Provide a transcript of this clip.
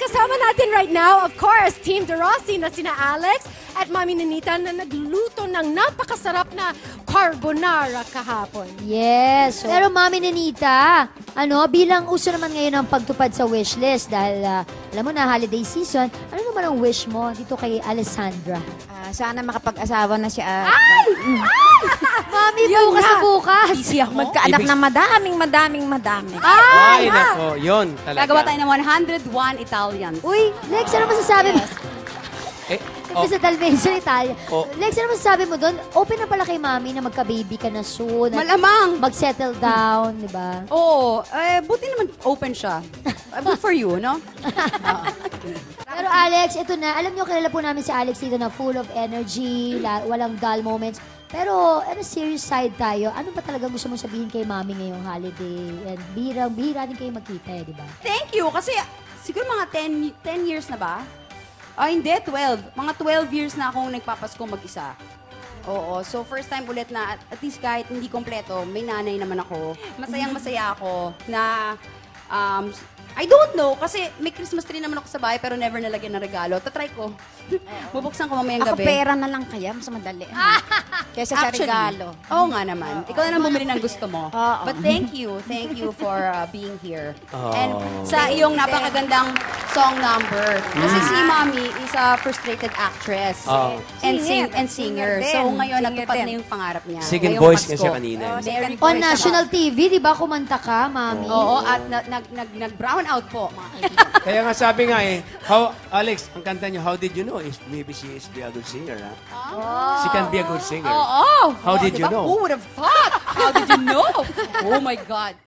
kasama natin right now, of course, Team De Rossi na sina Alex at Mami Nenita na nagluto ng napakasarap na carbonara kahapon. Yes. Pero Mami Nenita, bilang uso naman ngayon ang pagtupad sa wishlist dahil alam mo na holiday season, ano naman ang wish mo dito kay Alessandra? Sana makapag-asawa na siya. Mami, bukas na bukas. Busy ako. Magkaanak na madaming. Ay, nako. Yun talaga. Gagawa tayo ng 101 Italian. Uy, Lex, ano masasabi mo? Sa Dalmatian, Italia. Oh. Lex, ano masasabi mo doon? Open na pala kay Mami na magka-baby ka na soon. Malamang. Mag-settle down, di ba? Oo. Buti naman open siya. Good for you, no? Pero Alex, ito na. Alam niyo, kilala po namin si Alex dito na full of energy, walang dull moments. Pero, serious side tayo. Ano ba talaga gusto mong sabihin kay Mami ngayong holiday? And bihira din kayo magkita, di ba? Thank you. Kasi siguro mga 10 years na ba? Hindi, 12. Mga 12 years na akong nagpapasko mag-isa. Oo. So, first time ulit na, at least kahit hindi kompleto, may nanay naman ako. Masayang-masaya ako na, I don't know, kasi may Christmas tree naman ako sa bahay pero never nalagyan ng regalo. Tatry ko. Bubuksan ko mamayang Ako gabi. pera na lang kaya, mas madali. Kesa sa regalo. Oo nga naman. Ikaw na lang bumili ng gusto mo. But thank you for being here. And sa iyong napakagandang song number. Kasi si Mommy is a frustrated actress. And singer. So ngayon, natupad na yung pangarap niya. Singing Ngayong voice Pasko. nga siya kanina. Merry On Christmas. national TV, di ba, kumanta ka, Mami? Oo, at nag-brown out po, mga kaibigan. Kaya nga sabi nga Alex, ang kanta niya, How Did You Know? Maybe she is be a good singer, ha? She can be a good singer. Oh, How did you know? Who would have thought? How did you know? Oh my God.